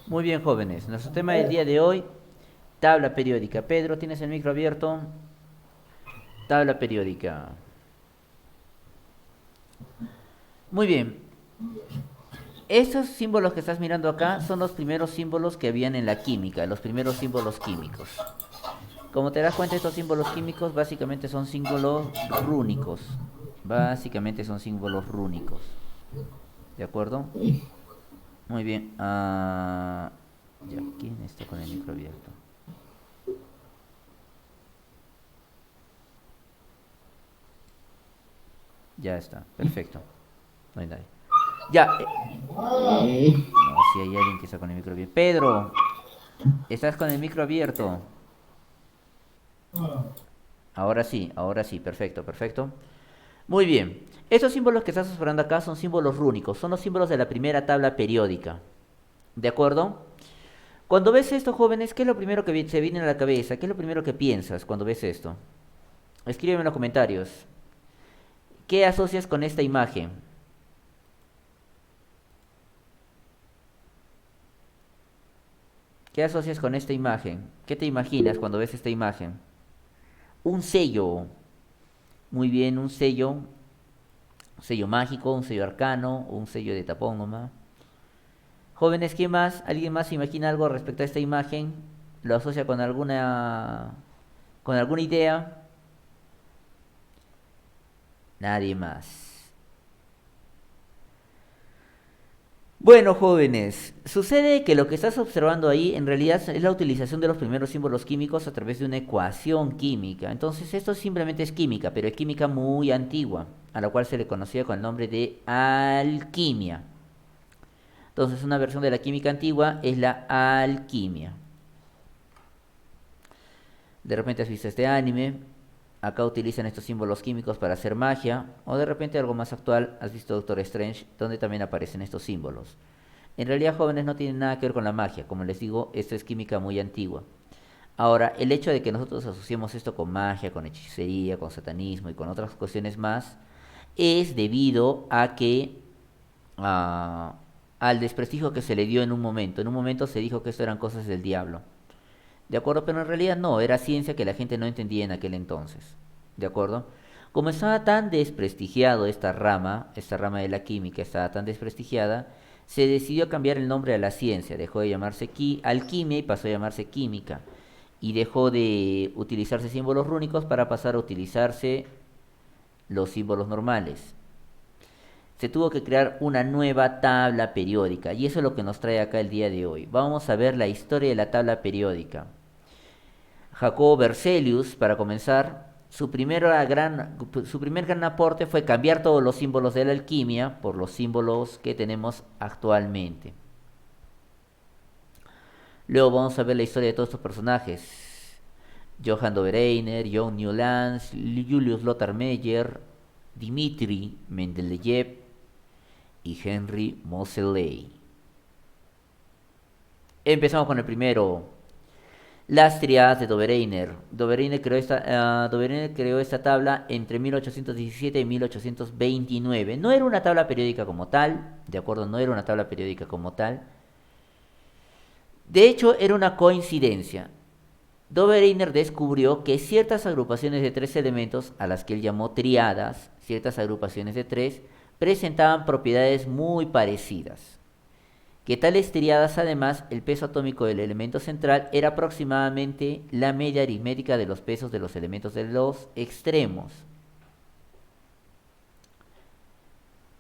Muy bien, jóvenes. Nuestro tema del día de hoy, tabla periódica. Pedro, ¿tienes el micro abierto? Tabla periódica. Muy bien. Estos símbolos que estás mirando acá son los primeros símbolos que habían en la química, los primeros símbolos químicos. Como te das cuenta, estos símbolos químicos básicamente son símbolos rúnicos. Básicamente son símbolos rúnicos. ¿De acuerdo? Muy bien. Ya, ¿quién está con el micro abierto? Ya está, perfecto. No hay nadie. Ya, no, si hay alguien que está con el micro abierto. Pedro, ¿estás con el micro abierto? Ahora sí, perfecto, perfecto. Muy bien. Estos símbolos que estás observando acá son símbolos rúnicos, son los símbolos de la primera tabla periódica. ¿De acuerdo? Cuando ves esto, jóvenes, ¿qué es lo primero que se viene a la cabeza? ¿Qué es lo primero que piensas cuando ves esto? Escríbeme en los comentarios. ¿Qué asocias con esta imagen? ¿Qué asocias con esta imagen? ¿Qué te imaginas cuando ves esta imagen? Un sello. Muy bien, un sello mágico, un sello arcano, un sello de tapónoma. Jóvenes, ¿quién más? ¿Alguien más se imagina algo respecto a esta imagen? ¿Lo asocia con alguna idea? Nadie más. Bueno, jóvenes, sucede que lo que estás observando ahí en realidad es la utilización de los primeros símbolos químicos a través de una ecuación química. Entonces, esto simplemente es química, pero es química muy antigua, a la cual se le conocía con el nombre de alquimia. Entonces, una versión de la química antigua es la alquimia. De repente has visto este anime, acá utilizan estos símbolos químicos para hacer magia, o de repente algo más actual, has visto Doctor Strange, donde también aparecen estos símbolos. En realidad, jóvenes, no tienen nada que ver con la magia, como les digo, esto es química muy antigua. Ahora, el hecho de que nosotros asociemos esto con magia, con hechicería, con satanismo y con otras cuestiones más, es debido a que a- al desprestigio que se le dio en un momento. En un momento se dijo que esto eran cosas del diablo. ¿De acuerdo? Pero en realidad no, era ciencia que la gente no entendía en aquel entonces. ¿De acuerdo? Como estaba tan desprestigiado esta rama de la química estaba tan desprestigiada, se decidió cambiar el nombre a la ciencia. Dejó de llamarse alquimia y pasó a llamarse química. Y dejó de utilizarse símbolos rúnicos para pasar a utilizarse los símbolos normales. Se tuvo que crear una nueva tabla periódica y eso es lo que nos trae acá el día de hoy. Vamos a ver la historia de la tabla periódica. Jacobo Berzelius, para comenzar, su primer gran aporte fue cambiar todos los símbolos de la alquimia por los símbolos que tenemos actualmente. Luego vamos a ver la historia de todos estos personajes. Johann Dobereiner, John Newlands, Julius Lothar Meyer, Dmitri Mendeleev y Henry Moseley. Empezamos con el primero, las triadas de Dobereiner. Dobereiner creó esta tabla entre 1817 y 1829. No era una tabla periódica como tal, de acuerdo, no era una tabla periódica como tal. De hecho, era una coincidencia. Dobereiner descubrió que ciertas agrupaciones de tres elementos, a las que él llamó triadas, ciertas agrupaciones de tres, presentaban propiedades muy parecidas. Que tales triadas, además, el peso atómico del elemento central era aproximadamente la media aritmética de los pesos de los elementos de los extremos.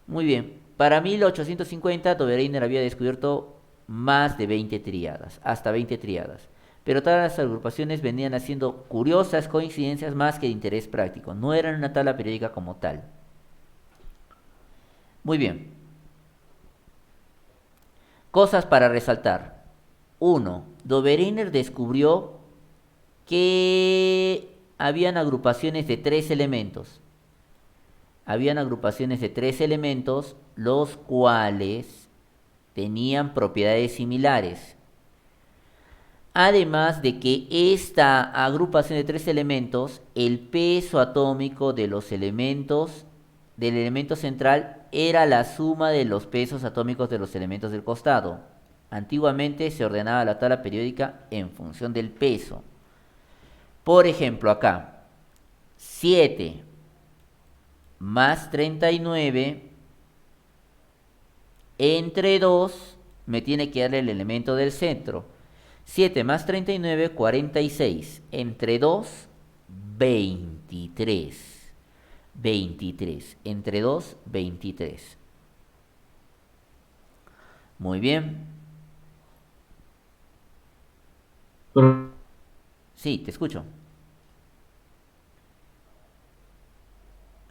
Muy bien, para 1850 Dobereiner había descubierto más de 20 triadas, hasta 20 triadas. Pero todas las agrupaciones venían haciendo curiosas coincidencias más que de interés práctico. No eran una tabla periódica como tal. Muy bien, cosas para resaltar. Uno, Dobereiner descubrió que habían agrupaciones de tres elementos. Habían agrupaciones de tres elementos, los cuales tenían propiedades similares. Además de que esta agrupación de tres elementos, el peso atómico de los elementos del elemento central era la suma de los pesos atómicos de los elementos del costado. Antiguamente se ordenaba la tabla periódica en función del peso. Por ejemplo, acá, 7 más 39 entre 2 me tiene que dar el elemento del centro. 7 más 39, 46. Entre 2, 23. 23. Entre 2, 23. Muy bien. Pero, Sí, te escucho.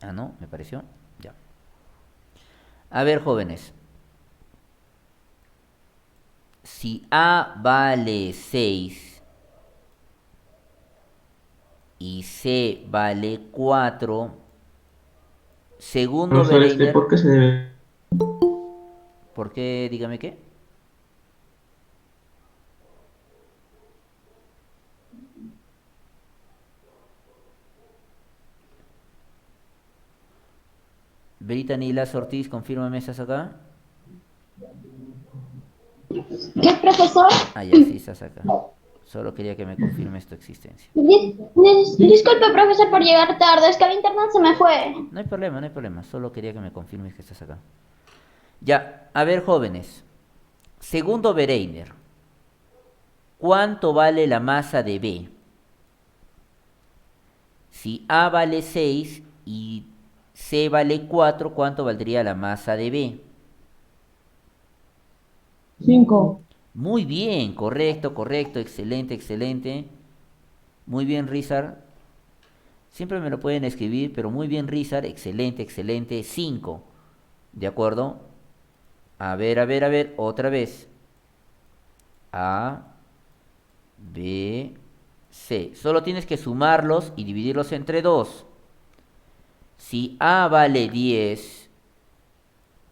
Ah, no, me pareció. Ya. A ver, jóvenes. Si A vale 6 y C vale 4, segundo profesor, Bereiner, ¿por qué se debe? ¿por qué? Dígame qué. Brittany Lazo Ortiz, confírmame, ¿estás acá? ¿Qué, profesor? Ah, ya, sí, estás acá. Solo quería que me confirmes tu existencia. Disculpe, profesor, por llegar tarde. Es que el internet se me fue. No hay problema, no hay problema. Solo quería que me confirmes que estás acá. Ya, a ver, jóvenes. Segundo Bereiner, ¿cuánto vale la masa de B? Si A vale 6 y C vale 4, ¿cuánto valdría la masa de B? 5. Muy bien, correcto, correcto, excelente, excelente. Muy bien, Rizar. Siempre me lo pueden escribir, pero muy bien, Rizar, excelente, excelente. 5. ¿De acuerdo? A ver, otra vez. A, B, C. Solo tienes que sumarlos y dividirlos entre 2. Si A vale 10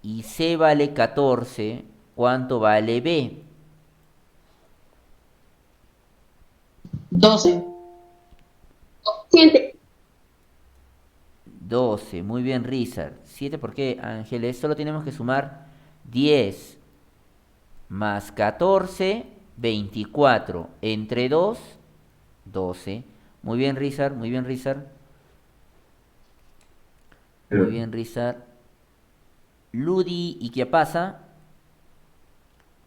y C vale 14, ¿cuánto vale B? 12. 7. 12. Muy bien, Rizar. 7, ¿por qué, Ángeles? Solo tenemos que sumar 10 más 14, 24. Entre 2, 12. Muy bien, Rizar. Muy bien, Rizar. Muy bien, Rizar. Ludi, ¿y qué pasa?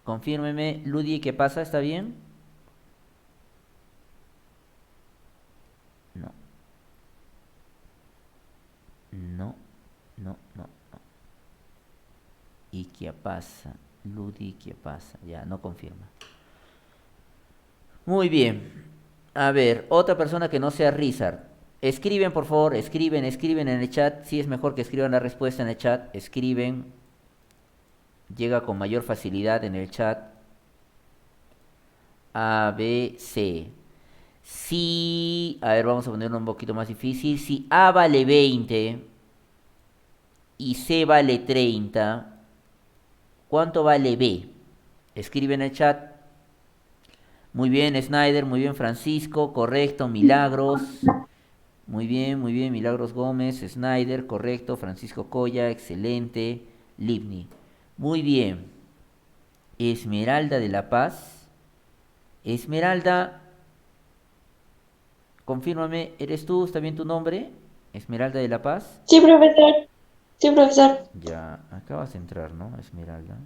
Confírmeme. Ludi, ¿y qué pasa? ¿Está bien? No, no, no, no. ¿Y qué pasa? Ludi, ¿qué pasa? Ya, no confirma. Muy bien. A ver, otra persona que no sea Rizar. Escriben, por favor, escriben, escriben en el chat. Sí es mejor que escriban la respuesta en el chat. Escriben. Llega con mayor facilidad en el chat. A, B, C. Si, a ver, vamos a ponerlo un poquito más difícil. Si A vale 20 y C vale 30, ¿cuánto vale B? Escribe en el chat. Muy bien, Snyder, muy bien, Francisco, correcto, Milagros. Muy bien, Milagros Gómez, Snyder, correcto, Francisco Coya, excelente, Livni. Muy bien, Esmeralda de la Paz. Esmeralda, confírmame, ¿eres tú? ¿Está bien tu nombre? Esmeralda de la Paz. Sí, profesor. Sí, profesor. Ya, acabas de entrar, ¿no? Esmeralda.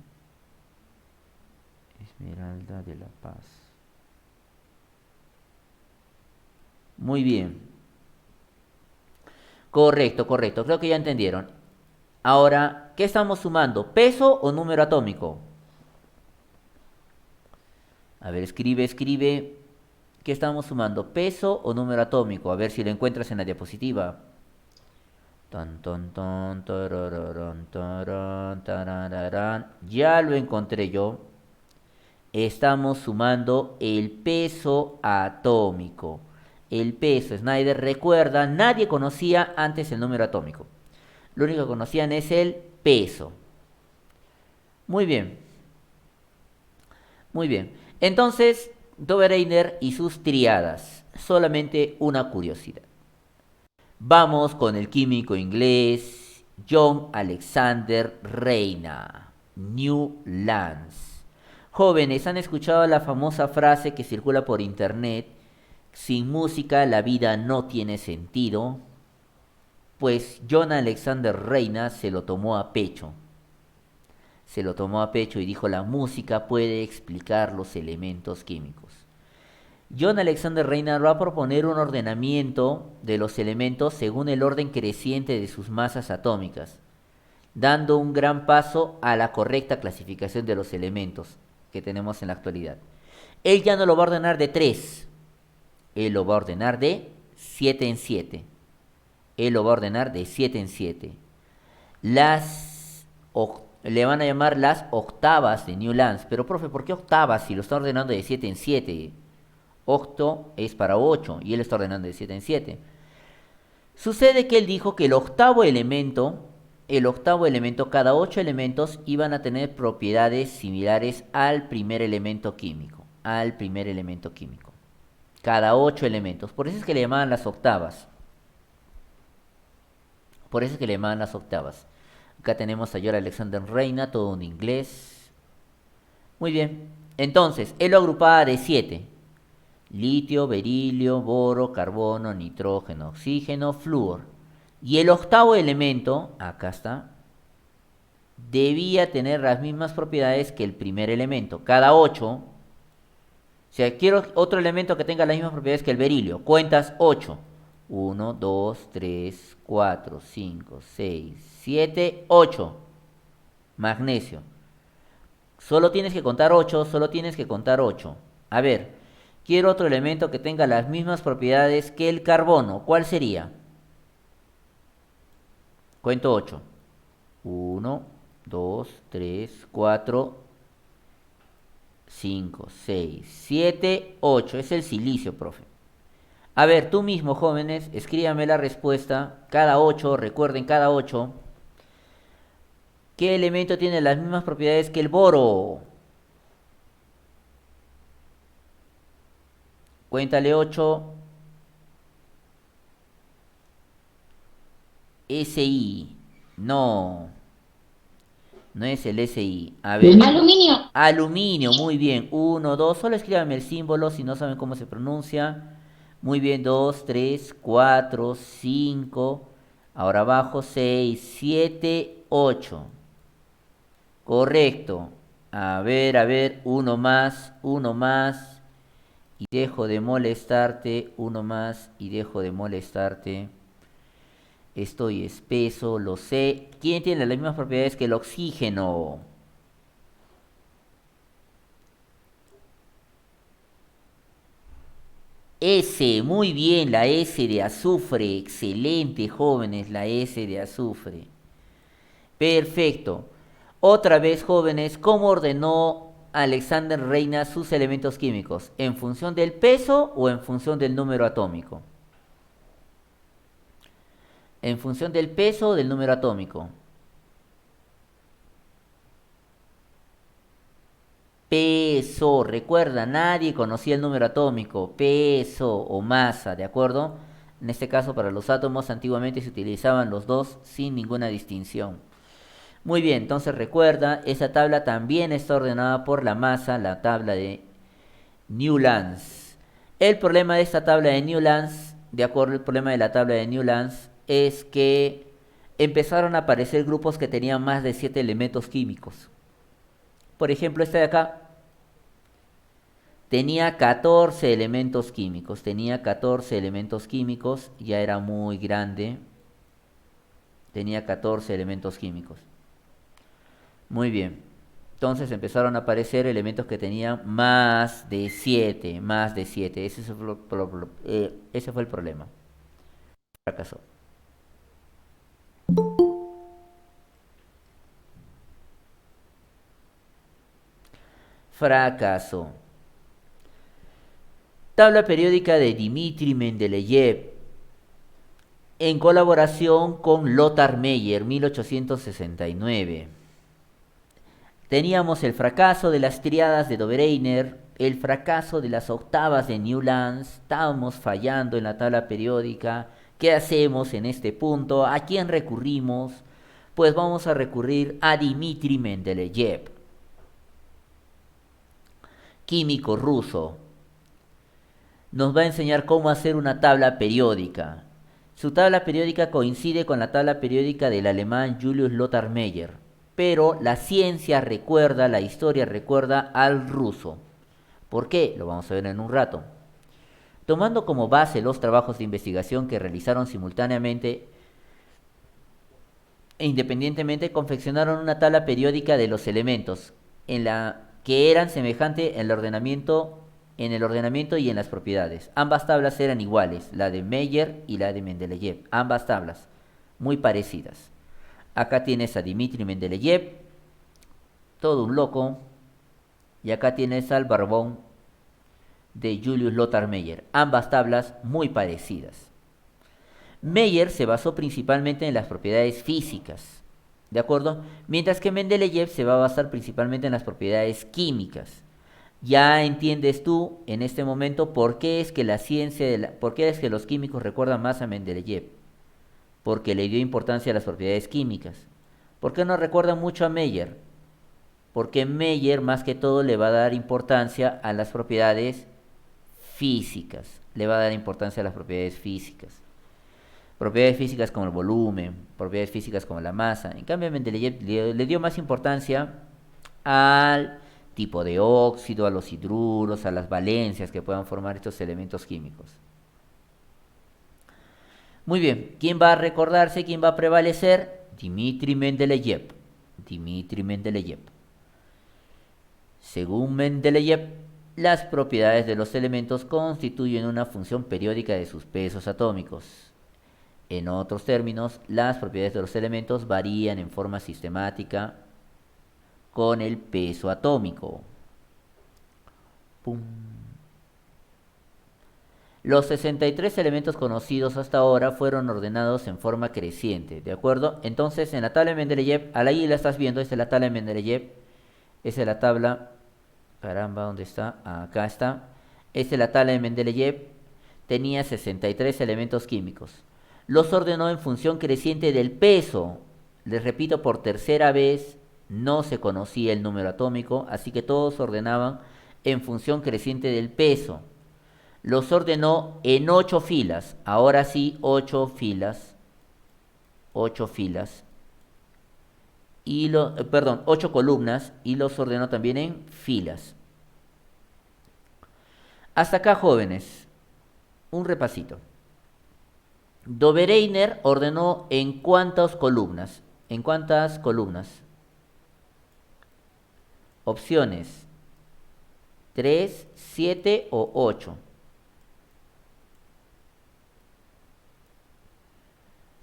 Esmeralda de la Paz. Muy bien. Correcto, correcto. Creo que ya entendieron. Ahora, ¿qué estamos sumando? ¿Peso o número atómico? A ver, escribe, escribe. ¿Qué estamos sumando? ¿Peso o número atómico? A ver si lo encuentras en la diapositiva. Ton, ton, ton, tarararán, tarán, tarararán. Ya lo encontré yo. Estamos sumando el peso atómico. El peso, Snyder, recuerda, nadie conocía antes el número atómico. Lo único que conocían es el peso. Muy bien, muy bien. Entonces, Dobereiner y sus triadas. Solamente una curiosidad. Vamos con el químico inglés John Alexander Reina, Newlands. Jóvenes, ¿han escuchado la famosa frase que circula por internet? Sin música la vida no tiene sentido. Pues John Alexander Reina se lo tomó a pecho. Se lo tomó a pecho y dijo: la música puede explicar los elementos químicos. John Alexander Reina va a proponer un ordenamiento de los elementos según el orden creciente de sus masas atómicas, dando un gran paso a la correcta clasificación de los elementos que tenemos en la actualidad. Él ya no lo va a ordenar de 3, él lo va a ordenar de 7 en 7. Él lo va a ordenar de 7 en 7. Le van a llamar las octavas de Newlands. Pero, profe, ¿por qué octavas si lo está ordenando de 7 en 7? Octo es para 8 y él está ordenando de 7 en 7. Sucede que él dijo que el octavo elemento, cada 8 elementos iban a tener propiedades similares al primer elemento químico. Cada 8 elementos. Por eso es que le llamaban las octavas. Acá tenemos a John Alexander Reina, todo en inglés. Muy bien. Entonces, él lo agrupaba de 7. Litio, berilio, boro, carbono, nitrógeno, oxígeno, flúor. Y el octavo elemento, acá está, debía tener las mismas propiedades que el primer elemento. Cada 8. O sea, quiero otro elemento que tenga las mismas propiedades que el berilio. Cuentas 8. 1, 2, 3, 4, 5, 6, 7, 8. Magnesio. Solo tienes que contar 8. A ver, quiero otro elemento que tenga las mismas propiedades que el carbono. ¿Cuál sería? Cuento 8. 1, 2, 3, 4, 5, 6, 7, 8. Es el silicio, profe. A ver, tú mismo, jóvenes, escríbame la respuesta. Cada 8, recuerden, cada 8. ¿Qué elemento tiene las mismas propiedades que el boro? Cuéntale 8. SI. No. No es el SI. A ver. Aluminio. Aluminio, muy bien. 1, 2. Solo escríbame el símbolo si no saben cómo se pronuncia. Muy bien, 2, 3, 4, 5. Ahora abajo 6, 7, 8. Correcto. A ver, uno más. Y dejo de molestarte. Uno más y dejo de molestarte. Estoy espeso, lo sé. ¿Quién tiene las mismas propiedades que el oxígeno? S, muy bien, la S de azufre. Excelente, jóvenes, la S de azufre. Perfecto. Otra vez, jóvenes, ¿cómo ordenó Alexander Reina sus elementos químicos? ¿En función del peso o en función del número atómico? En función del peso o del número atómico. Peso, recuerda, nadie conocía el número atómico, peso o masa, ¿de acuerdo? En este caso, para los átomos antiguamente se utilizaban los dos sin ninguna distinción. Muy bien, entonces recuerda, esa tabla también está ordenada por la masa, la tabla de Newlands. El problema de esta tabla de Newlands, de acuerdo al problema de la tabla de Newlands, es que empezaron a aparecer grupos que tenían más de 7 elementos químicos. Por ejemplo, este de acá tenía 14 elementos químicos. Ya era muy grande. Tenía 14 elementos químicos. Muy bien. Entonces empezaron a aparecer elementos que tenían más de 7. Ese fue el problema. Fracasó. Tabla periódica de Dmitri Mendeleev en colaboración con Lothar Meyer, 1869. Teníamos el fracaso de las triadas de Dobereiner, el fracaso de las octavas de Newlands. Estábamos fallando en la tabla periódica. ¿Qué hacemos en este punto? ¿A quién recurrimos? Pues vamos a recurrir a Dmitri Mendeleev. químico ruso. Nos va a enseñar cómo hacer una tabla periódica. Su tabla periódica coincide con la tabla periódica del alemán Julius Lothar Meyer, pero la ciencia recuerda, la historia recuerda al ruso. ¿Por qué? Lo vamos a ver en un rato. Tomando como base los trabajos de investigación que realizaron simultáneamente e independientemente, confeccionaron una tabla periódica de los elementos, en la que eran semejantes en el ordenamiento y en las propiedades. Ambas tablas eran iguales, la de Meyer y la de Mendeleev. Ambas tablas, muy parecidas. Acá tienes a Dmitri Mendeleev, todo un loco, y acá tienes al barbón de Julius Lothar Meyer. Ambas tablas muy parecidas. Meyer se basó principalmente en las propiedades físicas, ¿de acuerdo? Mientras que Mendeleev se va a basar principalmente en las propiedades químicas. Ya entiendes tú en este momento por qué es que por qué es que los químicos recuerdan más a Mendeleev, porque le dio importancia a las propiedades químicas. ¿Por qué no recuerdan mucho a Meyer? Porque Meyer más que todo le va a dar importancia a las propiedades físicas, le va a dar importancia a las propiedades físicas. Propiedades físicas como el volumen, propiedades físicas como la masa. En cambio, Mendeleev le dio más importancia al tipo de óxido, a los hidruros, a las valencias que puedan formar estos elementos químicos. Muy bien, ¿quién va a recordarse? ¿Quién va a prevalecer? Dmitri Mendeleev. Dmitri Mendeleev. Según Mendeleev, las propiedades de los elementos constituyen una función periódica de sus pesos atómicos. En otros términos, las propiedades de los elementos varían en forma sistemática con el peso atómico. ¡Pum! Los 63 elementos conocidos hasta ahora fueron ordenados en forma creciente, ¿de acuerdo? Entonces, en la tabla de Mendeleev, ahí la estás viendo, esta es la tabla de Mendeleev, esta es la tabla, caramba, ¿dónde está? Acá está. Esta es la tabla de Mendeleev, tenía 63 elementos químicos. Los ordenó en función creciente del peso. Les repito por tercera vez, no se conocía el número atómico, así que todos ordenaban en función creciente del peso. Los ordenó en 8 filas, ahora sí 8 filas, 8 filas, 8 columnas, y los ordenó también en filas. Hasta acá, jóvenes, un repasito. Dobereiner ordenó en cuántas columnas. ¿En cuántas columnas? Opciones: 3, 7 o 8.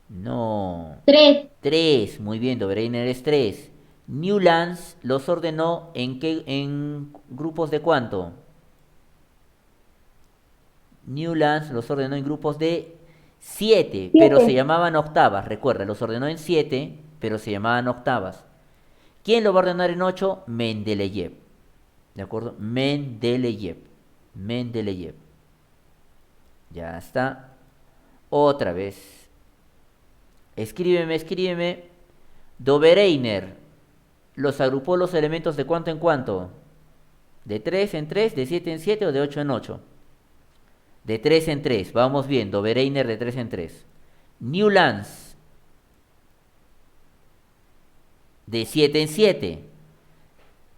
No. 3. 3. Muy bien, Dobereiner es 3. Newlands los ordenó en grupos de cuánto. Newlands los ordenó en grupos de 7, pero se llamaban octavas, recuerda, los ordenó en 7, pero se llamaban octavas. ¿Quién lo va a ordenar en 8? Mendeleev. ¿De acuerdo? Mendeleev. Mendeleev. Ya está. Otra vez. Escríbeme. Dobereiner los agrupó los elementos de cuánto en cuánto. ¿De 3 en 3, de 7 en 7 o de 8 en 8? De 3 en 3, vamos bien, Dobereiner de 3 en 3. Newlands de 7 en 7.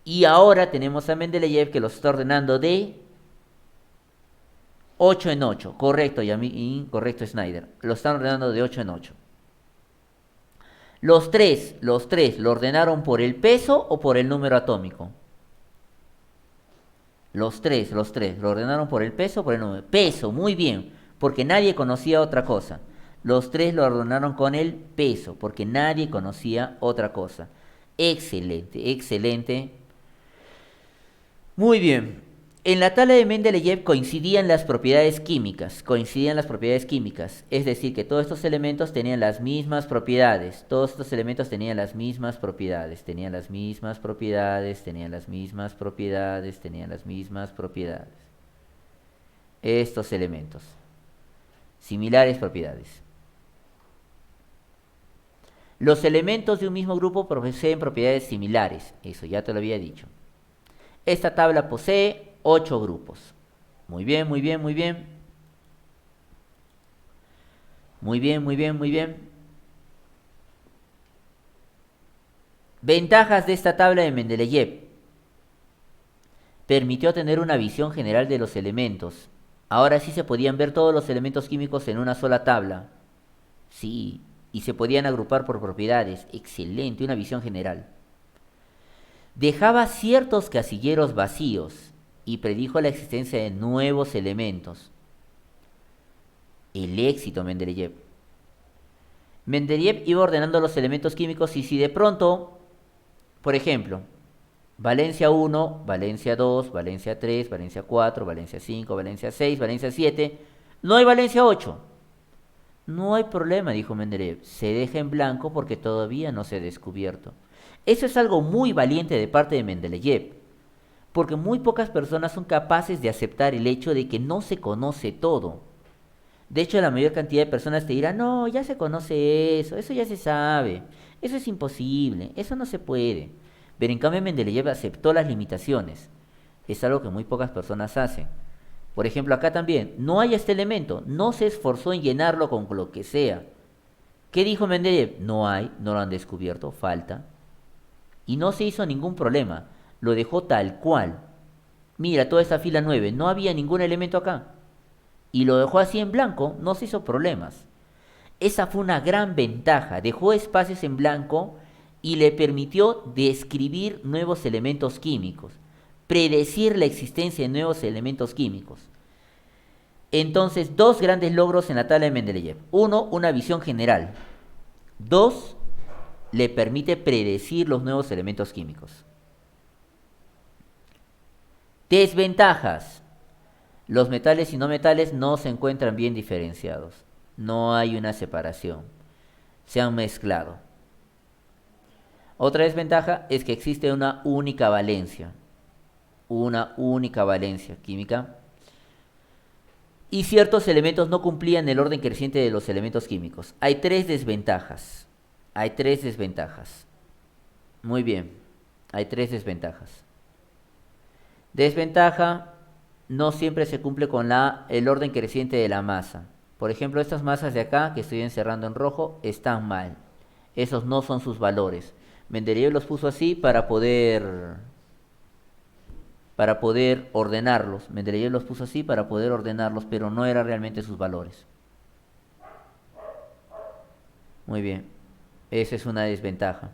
Y ahora tenemos a Mendeleev que los está ordenando de 8 en 8. Correcto, incorrecto Snyder. Lo están ordenando de 8 en 8. Los tres, ¿lo ordenaron por el peso o por el número atómico? Los tres, ¿lo ordenaron por el peso o por el número? Peso, muy bien, porque nadie conocía otra cosa. Los tres lo ordenaron con el peso, porque nadie conocía otra cosa. Excelente, excelente. Muy bien. En la tabla de Mendeleev coincidían las propiedades químicas, es decir, que todos estos elementos tenían las mismas propiedades, Estos elementos, similares propiedades. Los elementos de un mismo grupo poseen propiedades similares, eso ya te lo había dicho. Esta tabla posee 8 grupos. Muy bien, muy bien, muy bien. Muy bien, muy bien, muy bien. Ventajas de esta tabla de Mendeleev. Permitió tener una visión general de los elementos. Ahora sí se podían ver todos los elementos químicos en una sola tabla. Sí, y se podían agrupar por propiedades. Excelente, una visión general. Dejaba ciertos casilleros vacíos y predijo la existencia de nuevos elementos. El éxito Mendeleev. Mendeleev iba ordenando los elementos químicos y si de pronto, por ejemplo, Valencia 1, Valencia 2, Valencia 3, Valencia 4, Valencia 5, Valencia 6, Valencia 7, no hay Valencia 8. No hay problema, dijo Mendeleev, se deja en blanco porque todavía no se ha descubierto. Eso es algo muy valiente de parte de Mendeleev, porque muy pocas personas son capaces de aceptar el hecho de que no se conoce todo. De hecho, la mayor cantidad de personas te dirán, no, ya se conoce eso ya se sabe, eso es imposible, eso no se puede. Pero en cambio Mendeleev aceptó las limitaciones. Es algo que muy pocas personas hacen. Por ejemplo, acá también, no hay este elemento, no se esforzó en llenarlo con lo que sea. ¿Qué dijo Mendeleev? No hay, no lo han descubierto, falta. Y no se hizo ningún problema, lo dejó tal cual. Mira, toda esta fila 9, no había ningún elemento acá. Y lo dejó así en blanco, no se hizo problemas. Esa fue una gran ventaja, dejó espacios en blanco y le permitió describir nuevos elementos químicos, predecir la existencia de nuevos elementos químicos. Entonces, dos grandes logros en la tabla de Mendeleev. Uno, una visión general. Dos, le permite predecir los nuevos elementos químicos. Desventajas. Los metales y no metales no se encuentran bien diferenciados. No hay una separación. Se han mezclado. Otra desventaja es que existe una única valencia. Una única valencia química. Y ciertos elementos no cumplían el orden creciente de los elementos químicos. Hay tres desventajas. Hay tres desventajas. Muy bien. Hay tres desventajas. Desventaja, no siempre se cumple con el orden creciente de la masa. Por ejemplo, estas masas de acá, que estoy encerrando en rojo, están mal. Esos no son sus valores. Mendeleev los puso así para poder ordenarlos. Mendeleev los puso así para poder ordenarlos, pero no eran realmente sus valores. Muy bien. Esa es una desventaja.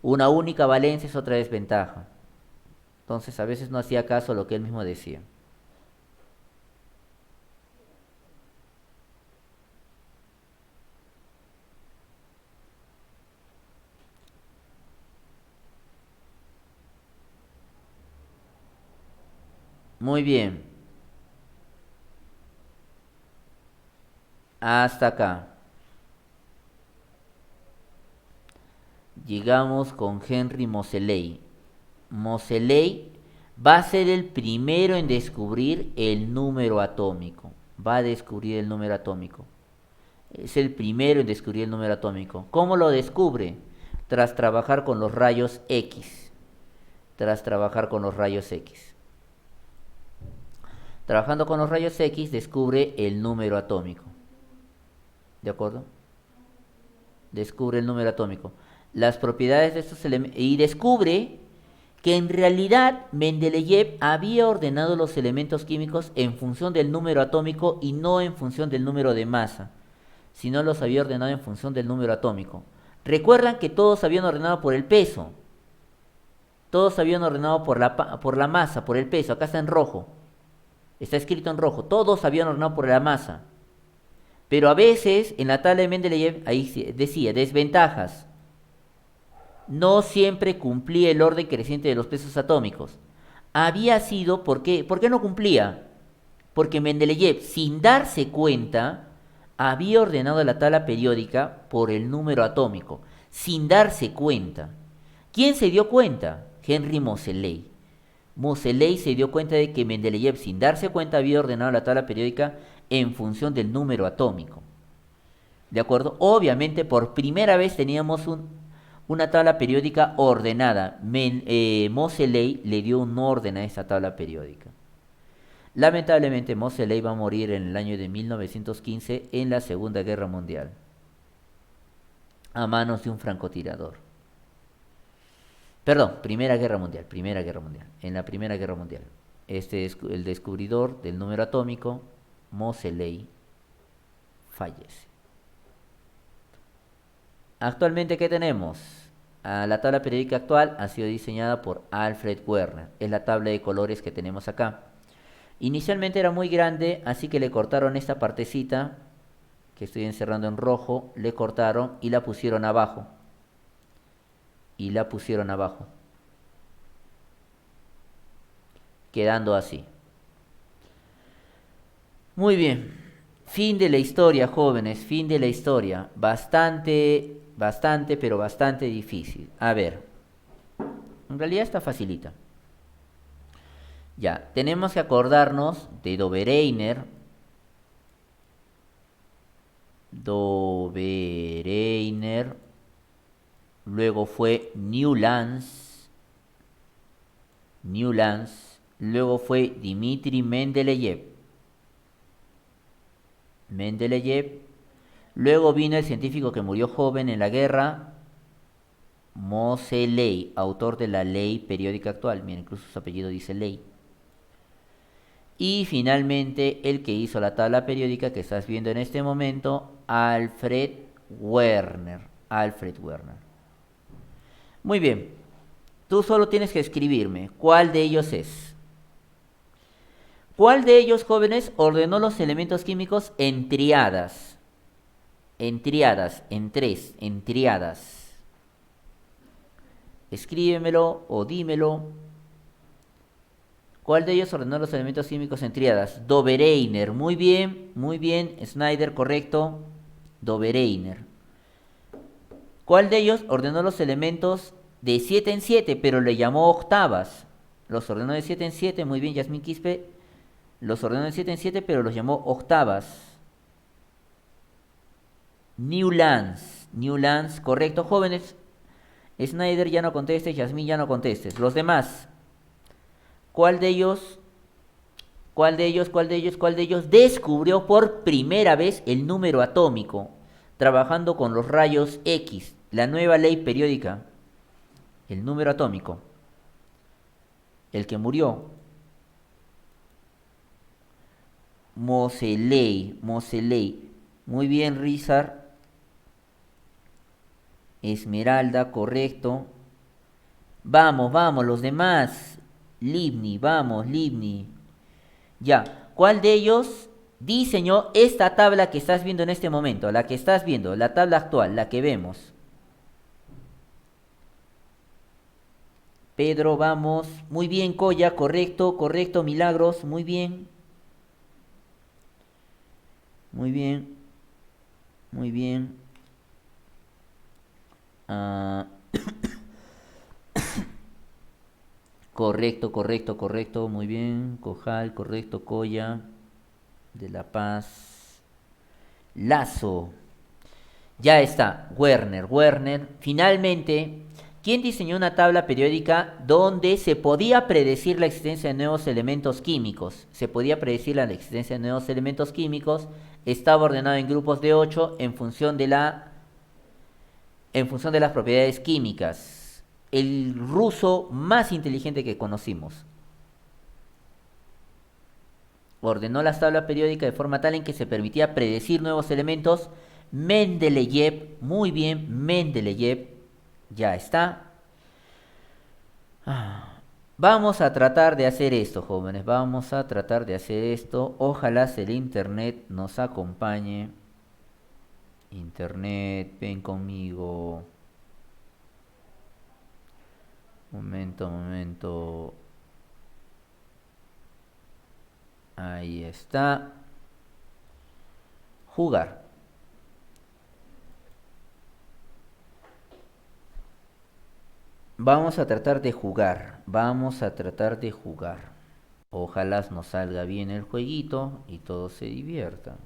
Una única valencia es otra desventaja. Entonces a veces no hacía caso a lo que él mismo decía. Muy bien. Hasta acá. Llegamos con Henry Moseley. Moseley va a ser el primero en descubrir el número atómico. Va a descubrir el número atómico. Es el primero en descubrir el número atómico. ¿Cómo lo descubre? Tras trabajar con los rayos X. Tras trabajar con los rayos X. Trabajando con los rayos X descubre el número atómico. ¿De acuerdo? Descubre el número atómico. Las propiedades de estos elementos. Y descubre que en realidad Mendeleev había ordenado los elementos químicos en función del número atómico y no en función del número de masa, sino los había ordenado en función del número atómico. Recuerdan que todos habían ordenado por el peso. Todos habían ordenado por la masa, por el peso. Acá está en rojo. Está escrito en rojo. Todos habían ordenado por la masa. Pero a veces, en la tabla de Mendeleev, ahí decía, desventajas. No siempre cumplía el orden creciente de los pesos atómicos. Había sido, ¿por qué no cumplía? Porque Mendeleev, sin darse cuenta, había ordenado la tabla periódica por el número atómico. Sin darse cuenta. ¿Quién se dio cuenta? Henry Moseley. Moseley se dio cuenta de que Mendeleev, sin darse cuenta, había ordenado la tabla periódica en función del número atómico. ¿De acuerdo? Obviamente, por primera vez teníamos una tabla periódica ordenada. Moseley le dio un orden a esa tabla periódica. Lamentablemente, Moseley va a morir en el año de 1915 en la Segunda Guerra Mundial, a manos de un francotirador. Perdón, Primera Guerra Mundial. En la Primera Guerra Mundial. Este es el descubridor del número atómico, Moseley, fallece. Actualmente, ¿qué tenemos? La tabla periódica actual ha sido diseñada por Alfred Werner. Es la tabla de colores que tenemos acá. Inicialmente era muy grande, así que le cortaron esta partecita, que estoy encerrando en rojo, le cortaron y la pusieron abajo. Quedando así. Muy bien. Fin de la historia, jóvenes, fin de la historia. Pero bastante difícil. A ver, en realidad está facilita. Ya, tenemos que acordarnos de Dobereiner. Luego fue Newlands. Luego fue Dmitri Mendeleev. Luego vino el científico que murió joven en la guerra, Moseley, autor de la ley periódica actual. Miren, incluso su apellido dice ley. Y finalmente el que hizo la tabla periódica que estás viendo en este momento, Alfred Werner. Muy bien. Tú solo tienes que escribirme cuál de ellos es. ¿Cuál de ellos, jóvenes, ordenó los elementos químicos en triadas? En triadas. Escríbemelo o dímelo. ¿Cuál de ellos ordenó los elementos químicos en triadas? Dobereiner. Muy bien. Snyder, correcto. Dobereiner. ¿Cuál de ellos ordenó los elementos de 7 en 7, pero le llamó octavas? Los ordenó de 7 en 7. Muy bien, Yasmín Quispe. Los ordenó de 7 en 7, pero los llamó octavas. Newlands, correcto, jóvenes. Snyder ya no contestes, Yasmín ya no contestes. Los demás, ¿cuál de ellos descubrió por primera vez el número atómico, trabajando con los rayos X, la nueva ley periódica? El número atómico. El que murió. Moseley. Muy bien, Rizar. Esmeralda, correcto. Vamos, los demás. Libni. Ya, ¿cuál de ellos diseñó esta tabla que estás viendo en este momento? La que estás viendo, la tabla actual, la que vemos. Pedro, vamos. Muy bien, Coya, correcto. Milagros, muy bien. Muy bien. Correcto. Muy bien. Cojal, correcto. Coya. De La Paz. Lazo. Ya está. Werner. Finalmente, ¿quién diseñó una tabla periódica donde se podía predecir la existencia de nuevos elementos químicos? Estaba ordenado en grupos de 8 en función de las propiedades químicas. El ruso más inteligente que conocimos. Ordenó las tablas periódicas de forma tal en que se permitía predecir nuevos elementos. Mendeleev, muy bien, ya está. Vamos a tratar de hacer esto, jóvenes, Ojalá el internet nos acompañe. Internet, ven conmigo. Momento. Ahí está. Jugar. Vamos a tratar de jugar. Ojalá nos salga bien el jueguito y todos se diviertan.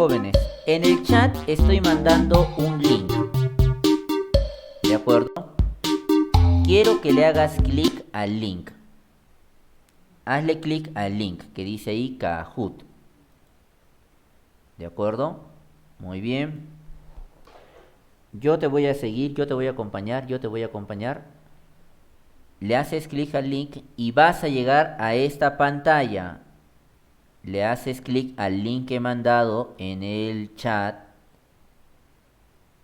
jóvenes. En el chat estoy mandando un link. ¿De acuerdo? Quiero que le hagas clic al link. Hazle clic al link que dice ahí Kahoot. ¿De acuerdo? Muy bien. Yo te voy a seguir, yo te voy a acompañar, yo te voy a acompañar. Le haces clic al link y vas a llegar a esta pantalla. Le haces clic al link que he mandado en el chat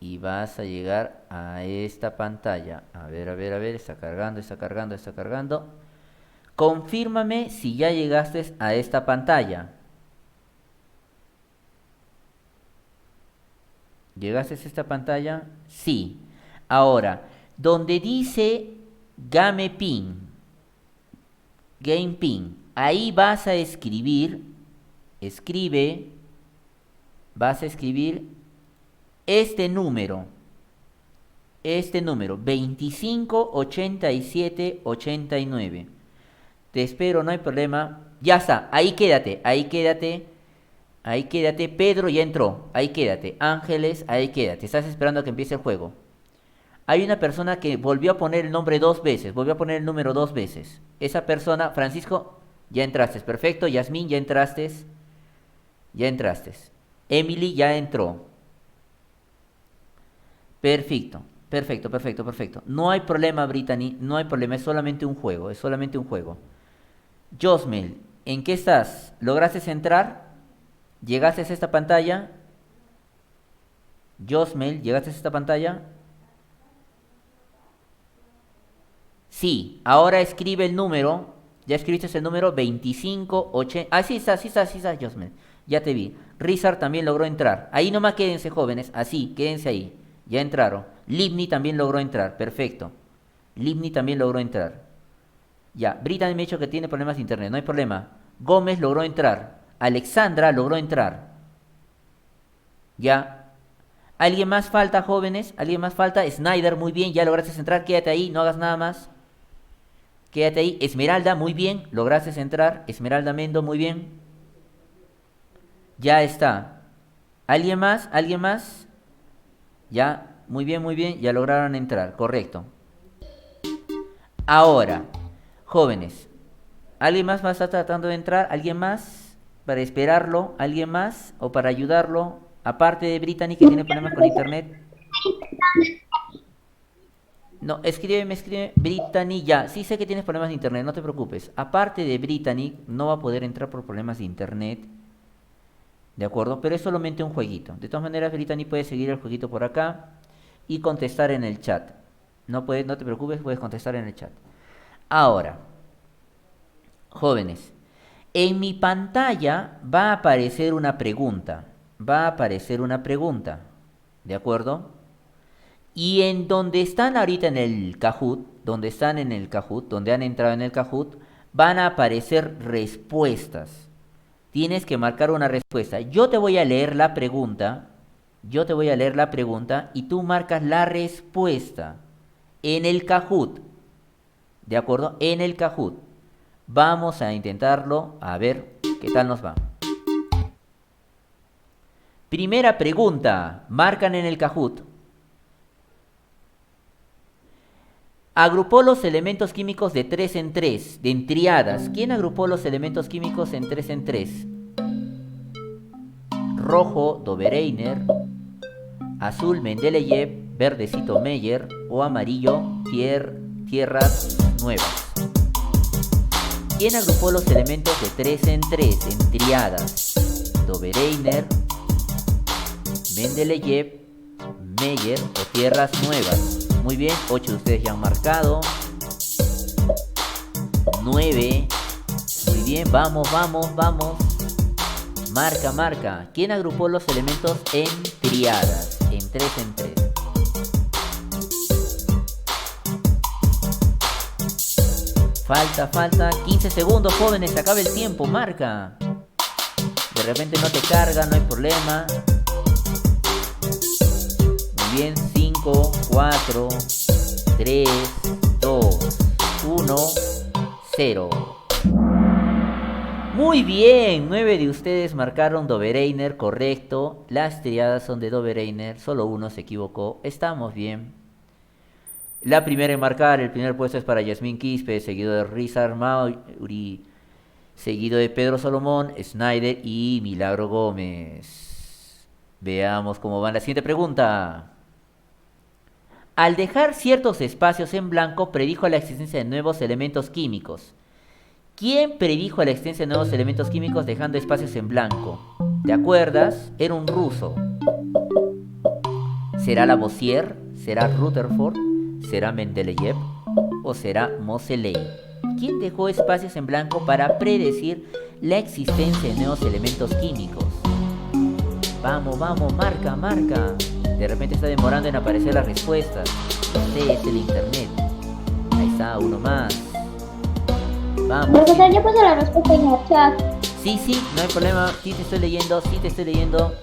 y vas a llegar a esta pantalla. A ver, está cargando, está cargando, está cargando. Confírmame si ya llegaste a esta pantalla. ¿Llegaste a esta pantalla? Sí. Ahora, donde dice Game Pin, ahí vas a escribir, vas a escribir este número 258789. Te espero, no hay problema. Ya está, ahí quédate. Pedro ya entró, ahí quédate. Ángeles, ahí quédate. Estás esperando a que empiece el juego. Hay una persona que volvió a poner el nombre 2 veces, volvió a poner el número 2 veces. Esa persona, Francisco, ya entraste, perfecto. Yasmín, ya entraste. Emily ya entró. Perfecto. No hay problema, Brittany, no hay problema, es solamente un juego, Josmel, ¿en qué estás? ¿Lograste entrar? ¿Llegaste a esta pantalla? Josmel, ¿llegaste a esta pantalla? Sí, ahora escribe el número. Ya escribiste el número 2580. Ah, sí está, Josmel. Ya te vi. Rizar también logró entrar. Ahí nomás quédense, jóvenes. Así, quédense ahí. Ya entraron. Livni también logró entrar. Perfecto. Ya, Brittany me ha dicho que tiene problemas de internet. No hay problema. Gómez logró entrar. Alexandra logró entrar. Ya. ¿Alguien más falta, jóvenes? Snyder, muy bien. Ya lograste entrar. Quédate ahí. No hagas nada más. Quédate ahí. Esmeralda, muy bien. Lograste entrar. Esmeralda Mendo, muy bien. Ya está. ¿Alguien más? Ya. Muy bien. Ya lograron entrar. Correcto. Ahora, jóvenes. ¿Alguien más va a estar tratando de entrar? ¿Alguien más? ¿Para esperarlo? ¿Alguien más? ¿O para ayudarlo? Aparte de Brittany, que tiene problemas con internet. No, escríbeme, Brittany, ya. Sí sé que tienes problemas de internet, no te preocupes. Aparte de Brittany, no va a poder entrar por problemas de internet. ¿De acuerdo? Pero es solamente un jueguito. De todas maneras, Brittany puede seguir el jueguito por acá y contestar en el chat. No te preocupes, puedes contestar en el chat. Ahora, jóvenes, en mi pantalla va a aparecer una pregunta. ¿De acuerdo? Y en donde están ahorita en el Kahoot, donde han entrado en el Kahoot, van a aparecer respuestas. Tienes que marcar una respuesta. Yo te voy a leer la pregunta y tú marcas la respuesta en el Kahoot. ¿De acuerdo? En el Kahoot. Vamos a intentarlo a ver qué tal nos va. Primera pregunta. Marcan en el Kahoot. Agrupó los elementos químicos de 3 en 3, en triadas. ¿Quién agrupó los elementos químicos en 3 en 3? Rojo, Dobereiner. Azul, Mendeleev. Verdecito, Meyer. O amarillo, Tierras Nuevas. ¿Quién agrupó los elementos de 3 en 3, en triadas? Dobereiner, Mendeleev, Meyer o Tierras Nuevas. Muy bien, 8 de ustedes ya han marcado. 9. Muy bien, vamos. Marca. ¿Quién agrupó los elementos en triadas? En 3 en 3. Falta. 15 segundos, jóvenes, se acaba el tiempo, marca. De repente no te carga, no hay problema. Muy bien, 5, 4, 3, 2, 1, 0. Muy bien, 9 de ustedes marcaron Dobereiner, correcto. Las triadas son de Dobereiner, solo uno se equivocó. Estamos bien. La primera en marcar, el primer puesto es para Yasmín Quispe, seguido de Rizar Mauri, seguido de Pedro Solomón, Snyder y Milagro Gómez. Veamos cómo va la siguiente pregunta. Al dejar ciertos espacios en blanco, predijo la existencia de nuevos elementos químicos. ¿Quién predijo la existencia de nuevos elementos químicos dejando espacios en blanco? ¿Te acuerdas? Era un ruso. ¿Será Lavoisier? ¿Será Rutherford? ¿Será Mendeleev? ¿O será Moseley? ¿Quién dejó espacios en blanco para predecir la existencia de nuevos elementos químicos? Vamos, vamos, marca, marca. De repente está demorando en aparecer las respuestas. Este es el internet. Ahí está, uno más. Vamos. Profesor, yo puse la respuesta en el chat. Sí, sí, no hay problema. Sí te estoy leyendo, sí te estoy leyendo.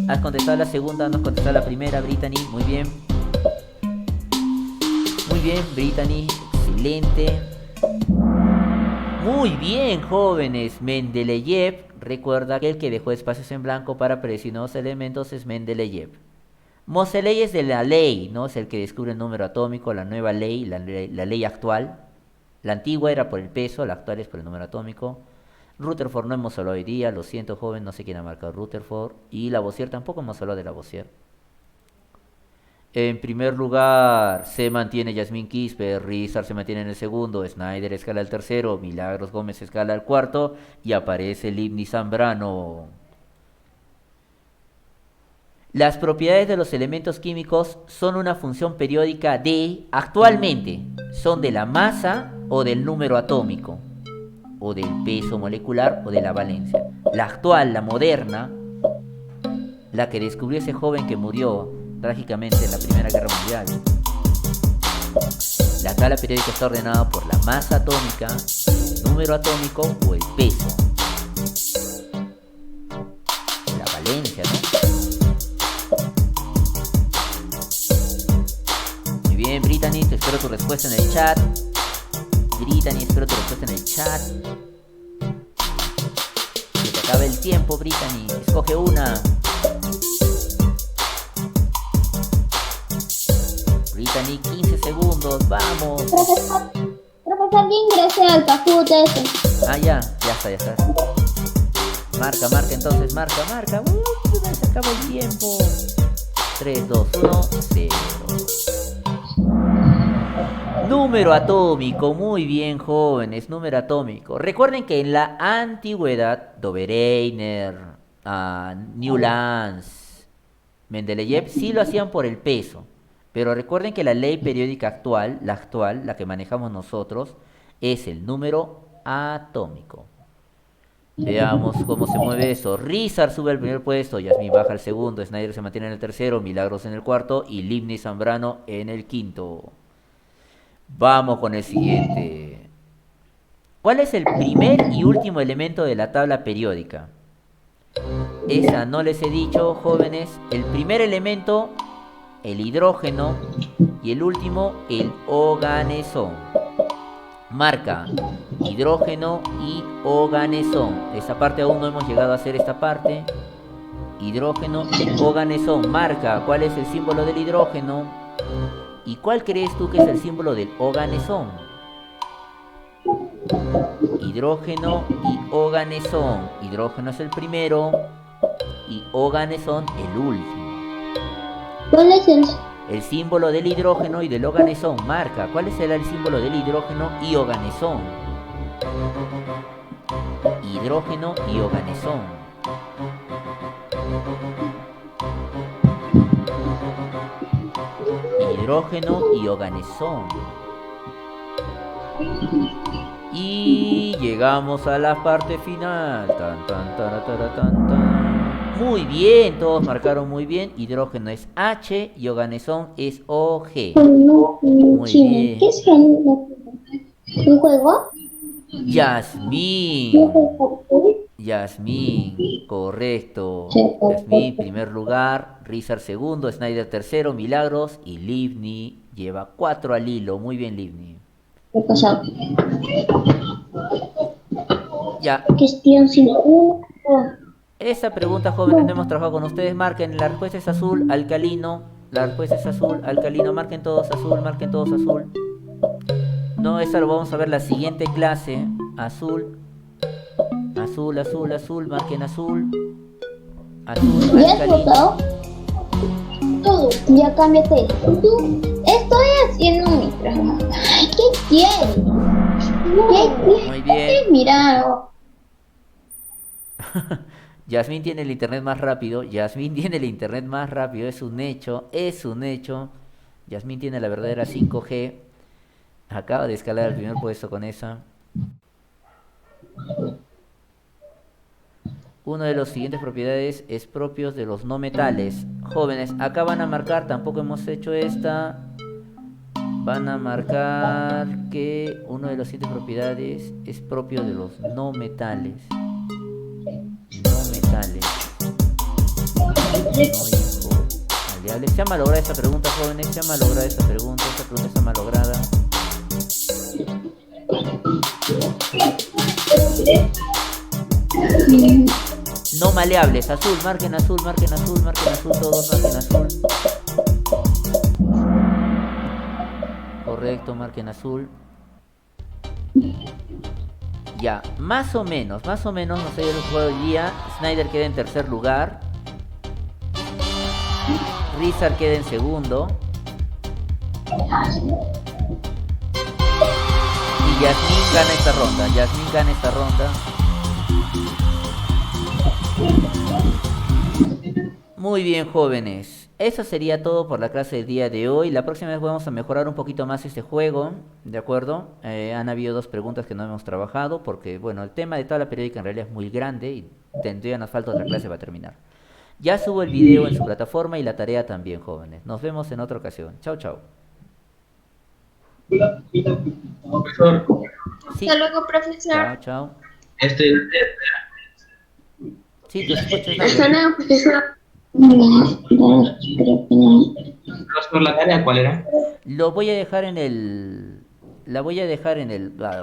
Has contestado la segunda, no has contestado la primera, Brittany. Muy bien. Muy bien, Brittany. Excelente. Muy bien, jóvenes. Mendeleev. Recuerda que el que dejó espacios en blanco para predecir nuevos elementos es Mendeleev. Moseley es de la ley, ¿no? Es el que descubre el número atómico, la nueva ley, la ley actual. La antigua era por el peso, la actual es por el número atómico. Rutherford no hemos hablado hoy día, lo siento joven, no sé quién ha marcado Rutherford. Y Lavoisier tampoco hemos hablado de Lavoisier. En primer lugar se mantiene Yasmín Quispe, Rizar se mantiene en el segundo, Snyder escala al tercero, Milagros Gómez escala al cuarto y aparece Livni Zambrano. Las propiedades de los elementos químicos son una función periódica de, actualmente, son de la masa o del número atómico, o del peso molecular o de la valencia. La actual, la moderna, la que descubrió ese joven que murió trágicamente en la Primera Guerra Mundial. La tabla periódica está ordenada por la masa atómica, el número atómico o el peso. La valencia, ¿no? Muy bien, Brittany, te espero tu respuesta en el chat. Brittany, espero tu respuesta en el chat. Se te acaba el tiempo, Brittany. Escoge una. Brittany, 15 segundos, vamos. Profesor, yo ingresé al Kahoot ese. Ah, ya está. Marca entonces, marca. Se acaba el tiempo. 3, 2, 1, 0. Número atómico, muy bien jóvenes, número atómico. Recuerden que en la antigüedad, Dobereiner, Newlands, Mendeleev, sí lo hacían por el peso. Pero recuerden que la ley periódica actual, la que manejamos nosotros, es el número atómico. Veamos cómo se mueve eso. Rizar sube al primer puesto, Yasmín baja al segundo, Snyder se mantiene en el tercero, Milagros en el cuarto y Livni Zambrano en el quinto. Vamos con el siguiente. ¿Cuál es el primer y último elemento de la tabla periódica? Esa no les he dicho, jóvenes. El primer elemento, el hidrógeno, y el último, el oganesón. Marca, hidrógeno y oganesón. Esa parte aún no hemos llegado a hacer esta parte. Hidrógeno y oganesón. Marca, ¿cuál es el símbolo del hidrógeno? ¿Y cuál crees tú que es el símbolo del oganesón? Hidrógeno y oganesón. Hidrógeno es el primero y oganesón el último. ¿Cuál es El símbolo del hidrógeno y del oganesón. Marca, ¿cuál será el símbolo del hidrógeno y oganesón? Hidrógeno y oganesón. Hidrógeno y oganesón. Y llegamos a la parte final. Muy bien, todos marcaron muy bien. Hidrógeno es H y oganesón es OG. Muy bien. ¿Qué es un juego? Yasmín, correcto. Yasmín, primer lugar. Rizar segundo, Snyder tercero, Milagros y Livni lleva 4 al hilo. Muy bien, Livni. ¿Qué pasó? Ya, Cuestión 5. esta pregunta, jóvenes, no hemos trabajado con ustedes. Marquen, la respuesta es azul, alcalino. La respuesta es azul, alcalino. Marquen todos azul, marquen todos azul. No, esta lo vamos a ver la siguiente clase. Azul, azul, azul, azul. Marquen azul. Azul, ¿Ya has alcalino. votado? Todo. Ya cámbiate. Tú. Estoy haciendo mi trabajo. Ay, ¿qué quieres? ¿Qué quieres? Muy bien. Mira. Yasmín tiene el internet más rápido. Yasmín tiene el internet más rápido. Es un hecho. Es un hecho. Yasmín tiene la verdadera 5G. Acaba de escalar al primer puesto con esa. Uno de los siguientes propiedades es propios de los no metales. Jóvenes, acá van a marcar, tampoco hemos hecho esta. Van a marcar que uno de los siguientes propiedades es propio de los no metales. No metales. No, hijo. Maleable. Se ha malogrado esta pregunta, jóvenes. Se ha malogrado esta pregunta. Esta pregunta está malograda. No maleables. Azul. Marquen azul, marquen azul, marquen azul. Todos marquen azul. Correcto, marquen azul. Ya, más o menos, no sé el juego del día. Snyder queda en tercer lugar. Rizar queda en segundo. Y Yasmín gana esta ronda. Yasmín gana esta ronda. Muy bien, jóvenes. Eso sería todo por la clase del día de hoy. La próxima vez vamos a mejorar un poquito más este juego, ¿de acuerdo? Han habido dos preguntas que no hemos trabajado porque, bueno, el tema de tabla periódica en realidad es muy grande y tendría nos falta otra clase para terminar. Ya subo el video en su plataforma y la tarea también, jóvenes. Nos vemos en otra ocasión. Chao, chao. Profesor, Sí, Hasta luego, profesor. chao, chao. este, Sí, te escucho, Hasta Snyder. luego, profesor. profesor, ¿la tarea cuál era? Lo voy a dejar en el... La voy a dejar en el... La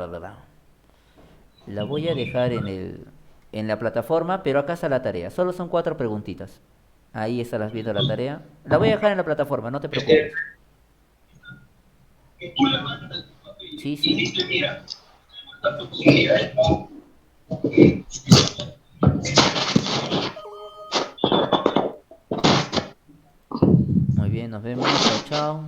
voy a dejar en el... En la plataforma, pero acá está la tarea. Solo son 4 preguntitas. Ahí estarás viendo la tarea. La voy a dejar en la plataforma, no te preocupes. Sí, sí. Muy bien, nos vemos. Chao, chao.